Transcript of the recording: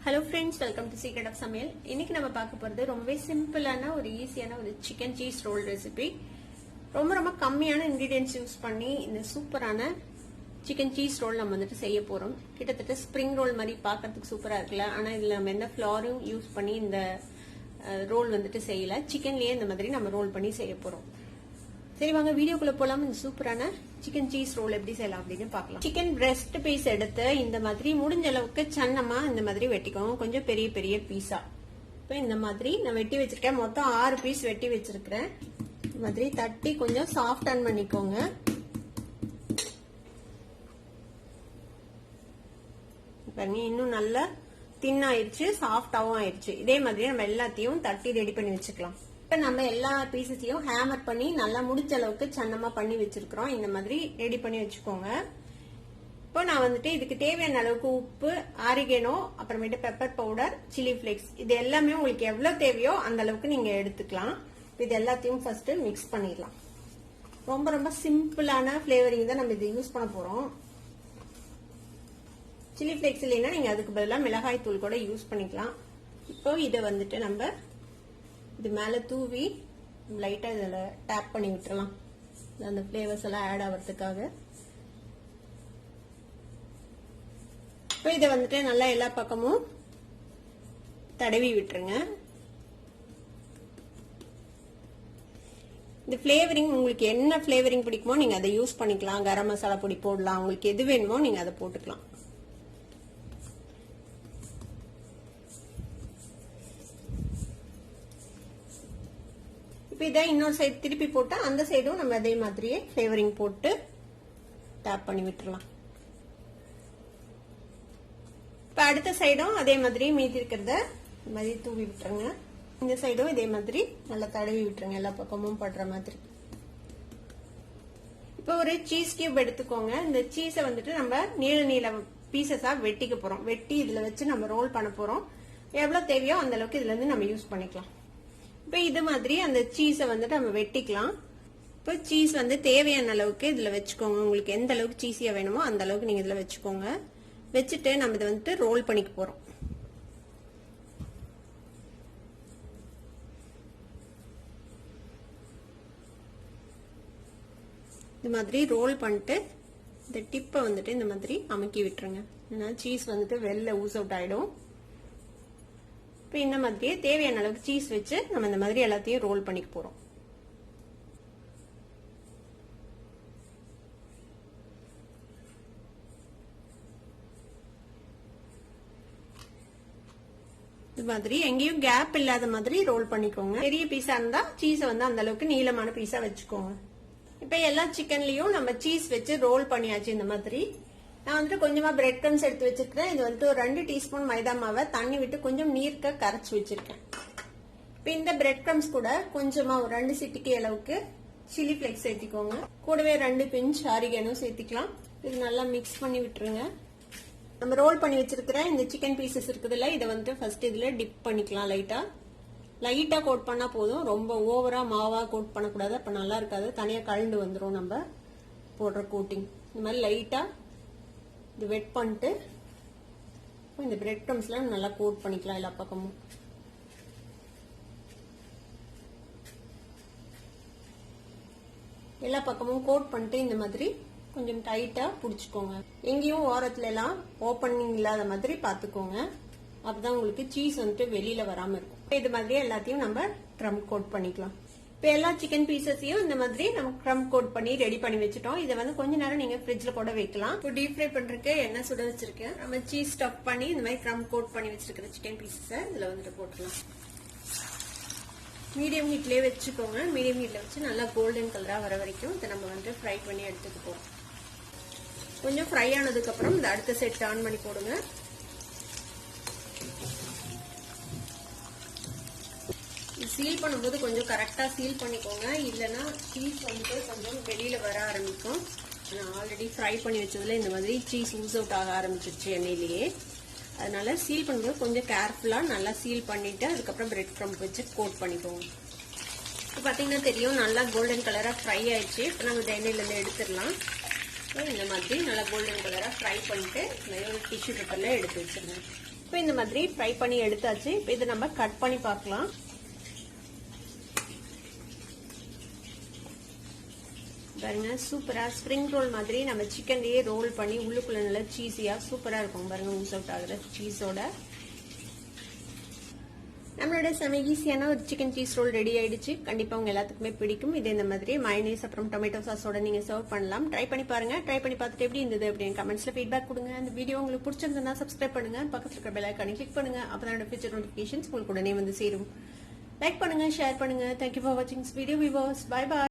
Hello friends, welcome to Secret of Samayal. இன்னைக்கு நம்ம பார்க்க போறது ரொம்பவே சிம்பிளான ஒரு ஈஸியான ஒரு சிக்கன் சீஸ் ரோல் ரெசிபி. ரொம்ப கம்மியான இன்கிரிடியன்ட்ஸ் யூஸ் பண்ணி இந்த சூப்பரான சிக்கன் சீஸ் ரோல் நம்ம வந்துட்டு செய்ய போறோம். கிட்டத்தட்ட ஸ்ப்ரிங் ரோல் மாதிரி பார்க்கிறதுக்கு சூப்பரா இருக்குல்ல. ஆனா இதுல நம்ம எந்த ஃப்ளோரும் யூஸ் பண்ணி இந்த ரோல் வந்துட்டு செய்யல. சிக்கன்லயே இந்த மாதிரி நம்ம ரோல் பண்ணி செய்ய போறோம். சரி வாங்க வீடியோக்குள்ள போலாம். இந்த சூப்பரான சிக்கன் சீஸ் ரோல் எப்படி செய்யலாம் அப்படின்னு பார்க்கலாம். சிக்கன் பிரெஸ்ட் பீஸ் எடுத்து இந்த மாதிரி முடிஞ்ச அளவுக்கு சன்னமா இந்த மாதிரி வெட்டிக்கோங்க. கொஞ்சம் பெரிய பெரிய பீஸா. இப்போ இந்த மாதிரி நான் வெட்டி வச்சிருக்கேன். மொத்தம் 6 பீஸ் வெட்டி வச்சிருக்கிறேன். இந்த மாதிரி தட்டி கொஞ்சம் சாஃப்ட் ஆன் பண்ணிக்கோங்க. பாருங்க இன்னும் நல்லா தின் ஆயிடுச்சு, சாஃப்டாவும் ஆயிடுச்சு. இதே மாதிரி நம்ம எல்லாத்தையும் தட்டி ரெடி பண்ணி வச்சுக்கலாம். நம்ம எல்லா பீசஸையும் ஹேமர் பண்ணி நல்லா முடிச்ச அளவுக்கு சன்னமா பண்ணி வச்சிருக்கிறோம். இந்த மாதிரி ரெடி பண்ணி வச்சுக்கோங்க. இப்போ நான் வந்துட்டு இதுக்கு தேவையான அளவுக்கு உப்பு, ஆரிகேனோ, அப்புறமேட்டு பெப்பர் பவுடர், சில்லி பிளேக்ஸ் இது எல்லாமே உங்களுக்கு எவ்வளவு தேவையோ அந்த அளவுக்கு நீங்க எடுத்துக்கலாம். இது எல்லாத்தையும் ஃபர்ஸ்ட் மிக்ஸ் பண்ணிடலாம். ரொம்ப சிம்பிளான பிளேவரிங் தான் நம்ம இது யூஸ் பண்ண போறோம். சில்லி பிளேக்ஸ் இல்லைன்னா நீங்க அதுக்கு பதிலாக மிளகாய் தூள் கூட யூஸ் பண்ணிக்கலாம். இப்போ இதை வந்துட்டு நம்ம இது மேல தூவி லைட்டா இதுல டேப் பண்ணி விட்டுறலாம். அந்த பிளேவர்ஸ் எல்லாம் ஆட் ஆகிறதுக்காக. இப்போ இதை வந்துட்டு நல்லா எல்லா பக்கமும் தடவி விட்டுருங்க. இந்த பிளேவரிங் உங்களுக்கு என்ன பிளேவரிங் பிடிக்குமோ நீங்க அதை யூஸ் பண்ணிக்கலாம். கரம் மசாலா பொடி போடலாம். உங்களுக்கு எது வேணுமோ நீங்க அதை போட்டுக்கலாம். இதை இன்னொரு சைடு திருப்பி போட்டு அந்த சைடும் நம்ம அதே மாதிரியே ஃபிளேவரிங் போட்டு டேப் பண்ணி விட்டுறலாம். இப்ப அடுத்த சைடும் அதே மாதிரி மீதி இருக்கிறத இந்த மாதிரி தூவி விட்டுருங்க. இந்த சைடும் இதே மாதிரி நல்லா தடவி விட்டுருங்க, எல்லா பக்கமும் படுற மாதிரி. இப்போ ஒரு சீஸ் கியூப் எடுத்துக்கோங்க. இந்த சீஸை வந்துட்டு நம்ம நீள பீசஸா வெட்டிக்க போறோம். வெட்டி இதுல வச்சு நம்ம ரோல் பண்ண போறோம். எவ்வளவு தேவையோ அந்த அளவுக்கு இதுல இருந்து நம்ம யூஸ் பண்ணிக்கலாம். இப்போ இது மாதிரி அந்த சீஸை வந்துட்டு நம்ம வெட்டிக்கலாம். இப்போ சீஸ் வந்து தேவையான அளவுக்கு இதுல வச்சுக்கோங்க. உங்களுக்கு எந்த அளவுக்கு சீஸியா வேணுமோ அந்த அளவுக்கு நீங்க இதுல வச்சுக்கோங்க. வச்சுட்டு நம்ம இதை வந்துட்டு ரோல் பண்ணிக்க போறோம். இந்த மாதிரி ரோல் பண்ணிட்டு இந்த டிப்பை வந்துட்டு இந்த மாதிரி அமுக்கி விட்டுருங்க. ஏன்னா சீஸ் வந்துட்டு வெளில ஊஸ் அவுட் ஆயிடும். இந்த மாதிரியே தேவையான அளவுக்கு சீஸ் வச்சு நம்ம இந்த மாதிரி எல்லாத்தையும் ரோல் பண்ணிக்க போறோம். இது மாதிரி எங்கேயும் கேப் இல்லாத மாதிரி ரோல் பண்ணிக்கோங்க. பெரிய பீஸா இருந்தா சீஸை வந்து அந்த அளவுக்கு நீளமான பீஸா வச்சுக்கோங்க. இப்ப எல்லா சிக்கன்லயும் நம்ம சீஸ் வச்சு ரோல் பண்ணியாச்சு. இந்த மாதிரி நான் வந்துட்டு கொஞ்சமா பிரெட் க்ரம்ஸ் எடுத்து வச்சிருக்கேன். இது வந்துட்டு ஒரு 2 டீஸ்பூன் மைதா மாவை தண்ணி விட்டு கொஞ்சம் நீர்க்க கரைச்சி வச்சிருக்கேன். இப்ப இந்த பிரெட் க்ரம்ஸ் கூட கொஞ்சமா ஒரு 2 சிட்டிகை அளவுக்கு சில்லி பிளேக்ஸ் சேர்த்திக்கோங்க. கூடவே 2 பிஞ்ச் ஆரிகேனோ சேர்த்திக்கலாம். இது நல்லா மிக்ஸ் பண்ணி விட்டுருங்க. நம்ம ரோல் பண்ணி வச்சிருக்கிற இந்த சிக்கன் பீசஸ் இருக்குதுல்ல, இதை வந்துட்டு ஃபர்ஸ்ட் இதுல டிப் பண்ணிக்கலாம். லைட்டா கோட் பண்ணா போதும். ரொம்ப ஓவரா மாவா கோட் பண்ணக்கூடாது, அப்ப நல்லா இருக்காது. தனியா கழண்டு வந்துடும் நம்ம போடுற கோட்டிங். இந்த மாதிரி லைட்டா இது வெட் பண்ணிட்டு இந்த பிரெட் க்ரம்ஸ்ல நல்லா கோட் பண்ணிக்கலாம் எல்லா பக்கமும். எல்லா பக்கமும் கோட் பண்ணிட்டு இந்த மாதிரி கொஞ்சம் டைட்டா புடிச்சுக்கோங்க. எங்கேயும் ஓரத்துல எல்லாம் ஓப்பனிங் இல்லாத மாதிரி பாத்துக்கோங்க. அப்பதான் உங்களுக்கு சீஸ் வந்துட்டு வெளியில வராம இருக்கும். இது மாதிரி எல்லாத்தையும் நம்ம க்ரம் கோட் பண்ணிக்கலாம். இப்போ எல்லா சிக்கன் பீசஸையும் இந்த மாதிரி நம்ம க்ரம் கோட் பண்ணி ரெடி பண்ணி வச்சுட்டோம். இதை வந்து கொஞ்ச நேரம் நீங்க ஃப்ரிட்ஜ்ல கூட வைக்கலாம். இப்போ டீப் ஃப்ரை பண்றதுக்கு எண்ணெய் சுட வச்சிருக்கேன். நம்ம சீஸ் ஸ்டஃப் பண்ணி இந்த மாதிரி க்ரம் கோட் பண்ணி வச்சிருக்கிற சிக்கன் பீசஸை இதுல வந்துட்டு போட்டுக்கலாம். மீடியம் ஹீட்லயே வச்சுக்கோங்க. மீடியம் ஹீட்ல வச்சு நல்லா கோல்டன் கலரா வர வரைக்கும் இதை நம்ம வந்து ஃப்ரை பண்ணி எடுத்துக்க போறோம். கொஞ்சம் ஃப்ரை ஆனதுக்கு அப்புறம் இந்த அடுத்த செட் டர்ன் பண்ணி போடுங்க. சீல் பண்ணும்போது கொஞ்சம் கரெக்டா சீல் பண்ணிக்கோங்க. இல்லைன்னா சீஸ் வந்துட்டு கொஞ்சம் வெளியில வர ஆரம்பிக்கும். நான் ஆல்ரெடி ஃப்ரை பண்ணி வச்சதுல இந்த மாதிரி சீஸ் லூஸ் அவுட் ஆக ஆரம்பிச்சிருச்சு எண்ணெயிலேயே. அதனால சீல் பண்ணும்போது கொஞ்சம் கேர்ஃபுல்லா நல்லா சீல் பண்ணிட்டு அதுக்கப்புறம் பிரெட் க்ரம் வச்சு கோட் பண்ணிக்கோங்க. இப்போ பாத்தீங்கன்னா தெரியும் நல்லா கோல்டன் கலரா ஃப்ரை ஆயிடுச்சு. இப்போ நம்ம இந்த எண்ணெயில இருந்து எடுத்துடலாம். இந்த மாதிரி நல்லா கோல்டன் கலரா ஃப்ரை பண்ணிட்டு ஒரு டிஷ்யூ பேப்பர்ல எடுத்து வச்சிருங்க. இப்போ இந்த மாதிரி ஃப்ரை பண்ணி எடுத்தாச்சு. இப்போ இதை நம்ம கட் பண்ணி பார்க்கலாம். பாருங்க சூப்பரா ஸ்ப்ரிங் ரோல் மாதிரி நம்ம சிக்கன்லயே ரோல் பண்ணி உள்ளுக்குள்ள நல்லா சீஸியா சூப்பரா இருக்கும். பாருங்க ஊஸ் அவுட் ஆகுற சீஸோட நம்மளோட செம ஈஸியான ஒரு சிக்கன் சீஸ் ரோல் ரெடி ஆயிடுச்சு. கண்டிப்பா உங்க எல்லாத்துக்குமே பிடிக்கும். இது இந்த மாதிரி மயோனைஸ் அப்புறம் டொமேட்டோ சாஸோட நீங்க சர்வ் பண்ணலாம். ட்ரை பண்ணி பாருங்க. ட்ரை பண்ணி பார்த்துட்டு எப்படி இருந்தது அப்படின்னு கமெண்ட்ஸ்ல ஃபீட்பேக் கொடுங்க. அந்த வீடியோ உங்களுக்கு பிடிச்சிருந்தா சப்ஸ்கிரைப் பண்ணுங்க. பக்கத்துல இருக்க பெல் ஐகானை கிளிக் பண்ணுங்க. அப்பதான் ஃபியூச்சர் நோட்டிபிகேஷன்ஸ் உங்களுக்கு உடனே வந்து சேரும். லைக் பண்ணுங்க, ஷேர் பண்ணுங்க. தேங்க்யூ ஃபார் வாட்சிங் வீடியோ வியூவர்ஸ். Bye by.